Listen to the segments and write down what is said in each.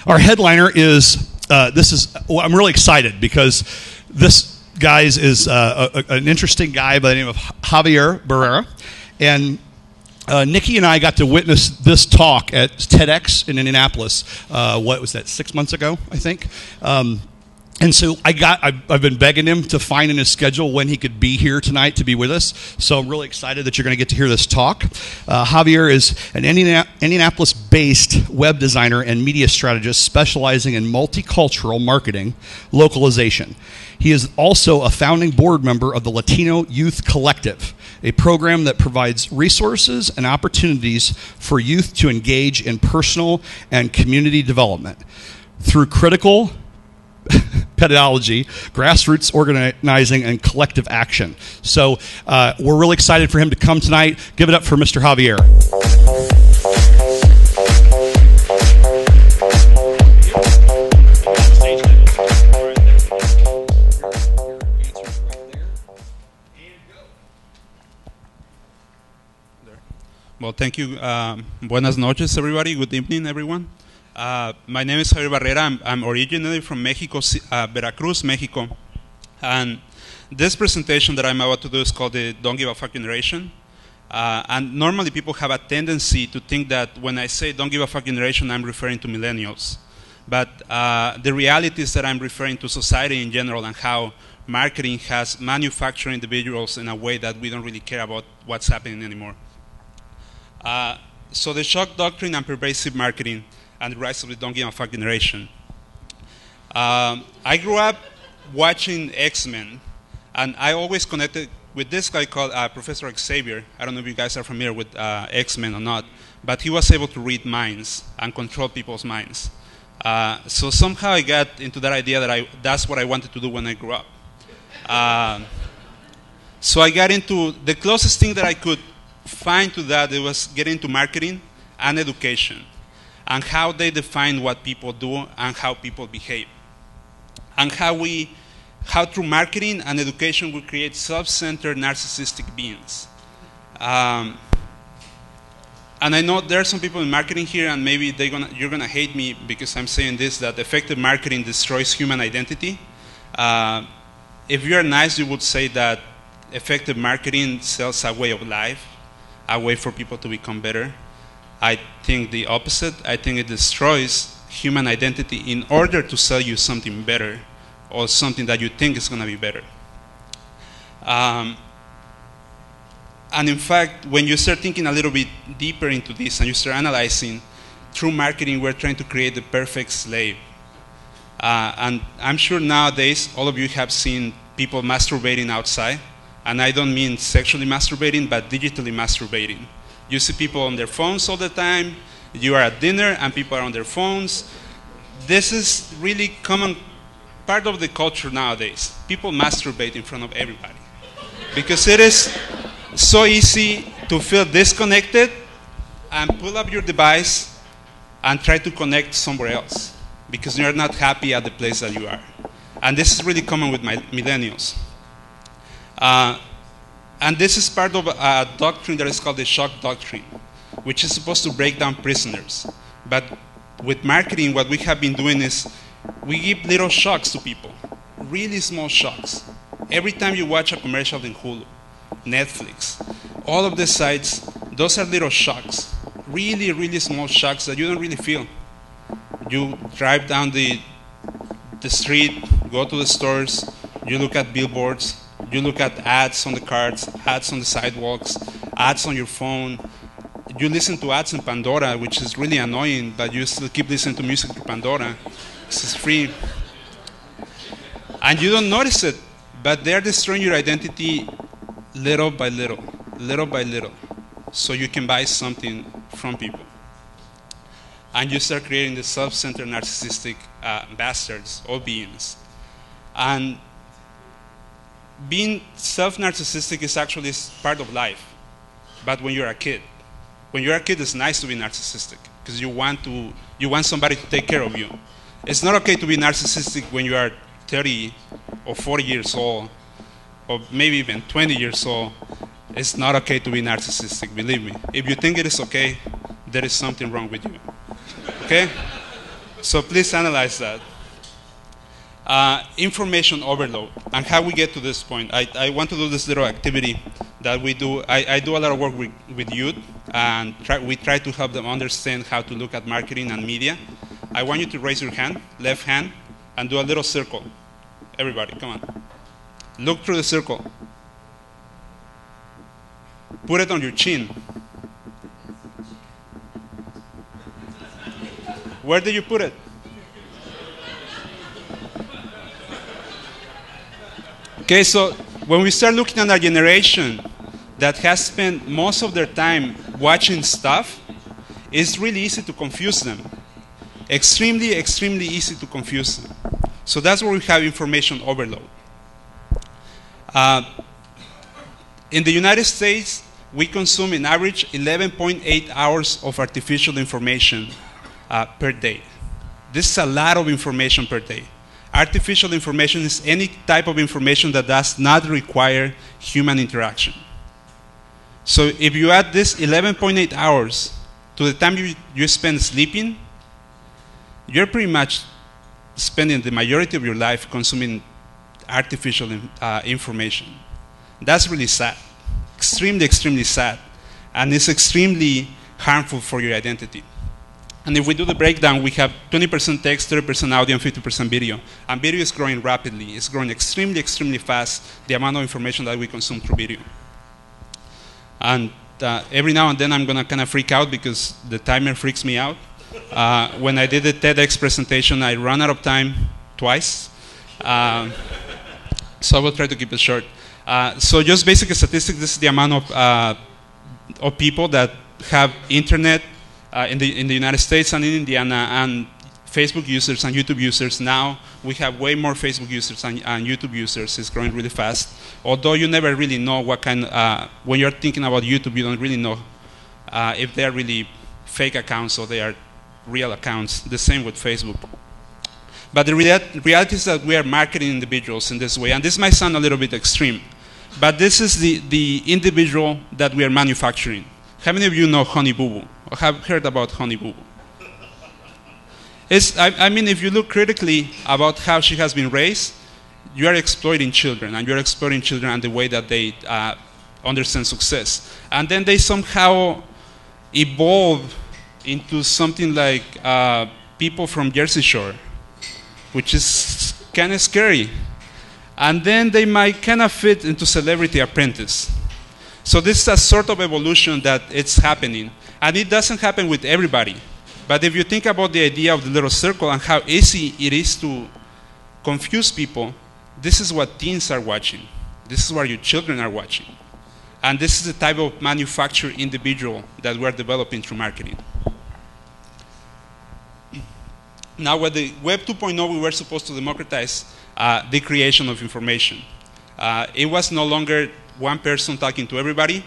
Our headliner is, I'm really excited because this guy is an interesting guy by the name of Javier Barrera. And Nikki and I got to witness this talk at TEDx in Indianapolis. What was that, 6 months ago, I think? And so I've been begging him to find in his schedule when he could be here tonight to be with us. So I'm really excited that you're going to get to hear this talk. Javier is an Indianapolis-based web designer and media strategist specializing in multicultural marketing localization. He is also a founding board member of the Latino Youth Collective, a program that provides resources and opportunities for youth to engage in personal and community development through critical pedagogy, grassroots organizing, and collective action. So we're really excited for him to come tonight. Give it up for Mr. Javier. Well, thank you. Buenas noches, everybody. Good evening, everyone. My name is Javier Barrera. I'm originally from Mexico, Veracruz, Mexico. And this presentation that I'm about to do is called the Don't Give a Fuck Generation. And normally people have a tendency to think that when I say Don't Give a Fuck Generation, I'm referring to millennials. But the reality is that I'm referring to society in general and how marketing has manufactured individuals in a way that we don't really care about what's happening anymore. So the shock doctrine and pervasive marketing and the rise of the Don't Give a Fuck generation. I grew up watching X-Men, and I always connected with this guy called Professor Xavier. I don't know if you guys are familiar with X-Men or not, but he was able to read minds and control people's minds. So somehow I got into that idea that that's what I wanted to do when I grew up. So I got into the closest thing that I could find to that. It was getting into marketing and education, and how they define what people do and how people behave. And how through marketing and education we create self-centered narcissistic beings. And I know there are some people in marketing here, and maybe you're gonna hate me because I'm saying this, that effective marketing destroys human identity. If you're nice, you would say that effective marketing sells a way of life, a way for people to become better. I think the opposite. I think it destroys human identity in order to sell you something better or something that you think is going to be better. And in fact, when you start thinking a little bit deeper into this and you start analyzing, through marketing, we're trying to create the perfect slave. And I'm sure nowadays all of you have seen people masturbating outside. And I don't mean sexually masturbating, but digitally masturbating. You see people on their phones all the time. You are at dinner and people are on their phones. This is really common part of the culture nowadays. People masturbate in front of everybody. Because it is so easy to feel disconnected and pull up your device and try to connect somewhere else because you're not happy at the place that you are. And this is really common with millennials. And this is part of a doctrine that is called the shock doctrine, which is supposed to break down prisoners. But with marketing, what we have been doing is we give little shocks to people, really small shocks. Every time you watch a commercial in Hulu, Netflix, all of the sites, those are little shocks, really, really small shocks that you don't really feel. You drive down the street, go to the stores, you look at billboards, you look at ads on the cards, ads on the sidewalks, ads on your phone. You listen to ads in Pandora, which is really annoying, but you still keep listening to music through Pandora. This is free. And you don't notice it, but they're destroying your identity little by little, so you can buy something from people. And you start creating the self-centered narcissistic bastards or beings. And being self-narcissistic is actually part of life. But when you're a kid, it's nice to be narcissistic because you want somebody to take care of you. It's not okay to be narcissistic when you are 30 or 40 years old, or maybe even 20 years old, It's not okay to be narcissistic, believe me. If you think it is okay, there is something wrong with you. Okay? So please analyze that. Information overload, and how we get to this point. I want to do this little activity that we do. I do a lot of work with youth, and we try to help them understand how to look at marketing and media. I want you to raise your hand, left hand, and do a little circle. Everybody, come on. Look through the circle. Put it on your chin. Where did you put it? Okay, so when we start looking at our generation that has spent most of their time watching stuff, it's really easy to confuse them. Extremely, extremely easy to confuse them. So that's where we have information overload. In the United States, we consume in average 11.8 hours of artificial information per day. This is a lot of information per day. Artificial information is any type of information that does not require human interaction. So if you add this 11.8 hours to the time you spend sleeping, you're pretty much spending the majority of your life consuming artificial information. That's really sad. Extremely, extremely sad. And it's extremely harmful for your identity. And if we do the breakdown, we have 20% text, 30% audio, and 50% video. And video is growing rapidly. It's growing extremely, extremely fast, the amount of information that we consume through video. And every now and then I'm going to kind of freak out because the timer freaks me out. When I did the TEDx presentation, I ran out of time twice. So I will try to keep it short. So just basic statistics, this is the amount of people that have internet in the United States and in Indiana, and Facebook users and YouTube users. Now we have way more Facebook users and YouTube users. It's growing really fast. Although you never really know what kind, when you're thinking about YouTube, you don't really know if they're really fake accounts or they are real accounts. The same with Facebook. But the reality is that we are marketing individuals in this way. And this might sound a little bit extreme, but this is the individual that we are manufacturing. How many of you know Honey Boo Boo or have heard about Honey Boo Boo? I mean, if you look critically about how she has been raised, you are exploiting children, and you're exploiting children and the way that they understand success. And then they somehow evolve into something like people from Jersey Shore, which is kind of scary. And then they might kind of fit into Celebrity Apprentice. So this is a sort of evolution that it's happening. And it doesn't happen with everybody. But if you think about the idea of the little circle and how easy it is to confuse people, this is what teens are watching. This is what your children are watching. And this is the type of manufactured individual that we're developing through marketing. Now, with the Web 2.0, we were supposed to democratize the creation of information. It was no longer one person talking to everybody.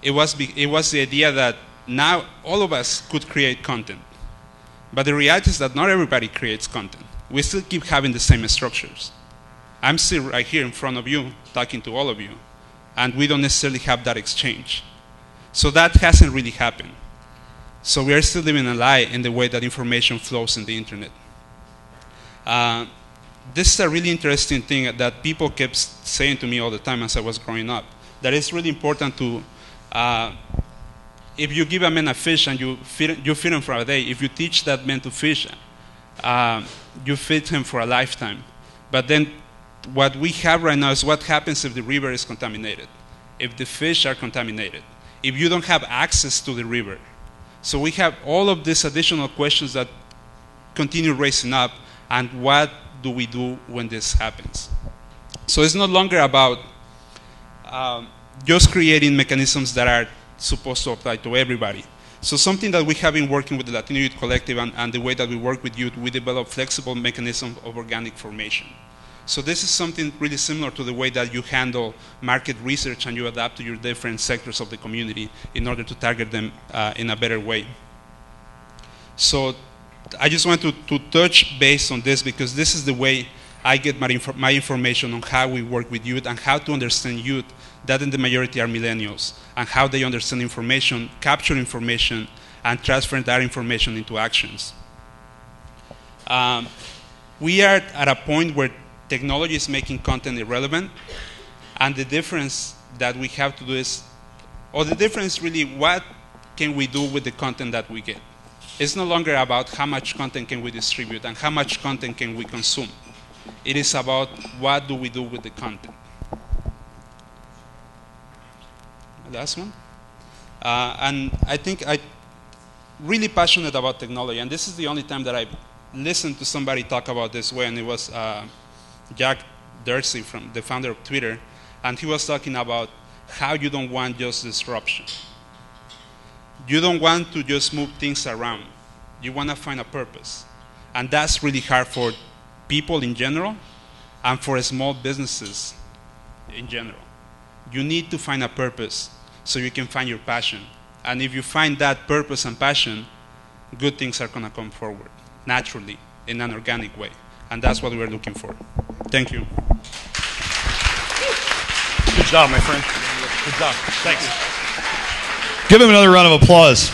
It was the idea that now all of us could create content. But the reality is that not everybody creates content. We still keep having the same structures. I'm still right here in front of you, talking to all of you, and we don't necessarily have that exchange. So that hasn't really happened. So we are still living a lie in the way that information flows in the internet. This is a really interesting thing that people kept saying to me all the time as I was growing up, that it's really important to, if you give a man a fish and you feed him for a day, if you teach that man to fish, you feed him for a lifetime. But then what we have right now is what happens if the river is contaminated, if the fish are contaminated, if you don't have access to the river. So we have all of these additional questions that continue raising up, and what do we do when this happens? So it's no longer about just creating mechanisms that are supposed to apply to everybody. So something that we have been working with the Latino Youth Collective and the way that we work with youth, we develop flexible mechanisms of organic formation. So this is something really similar to the way that you handle market research and you adapt to your different sectors of the community in order to target them in a better way. So I just want to touch base on this because this is the way I get my information on how we work with youth and how to understand youth that in the majority are millennials, and how they understand information, capture information, and transfer that information into actions. We are at a point where technology is making content irrelevant, and the difference that we have to do is, or the difference really, what can we do with the content that we get? It's no longer about how much content can we distribute and how much content can we consume. It is about what do we do with the content. Last one. And I think I'm really passionate about technology, and this is the only time that I listened to somebody talk about this way, and it was Jack Dorsey, from the founder of Twitter, and he was talking about how you don't want just disruption. You don't want to just move things around. You want to find a purpose. And that's really hard for people in general and for small businesses in general. You need to find a purpose so you can find your passion. And if you find that purpose and passion, good things are going to come forward naturally in an organic way. And that's what we're looking for. Thank you. Good job, my friend. Good job. Thanks. Give him another round of applause.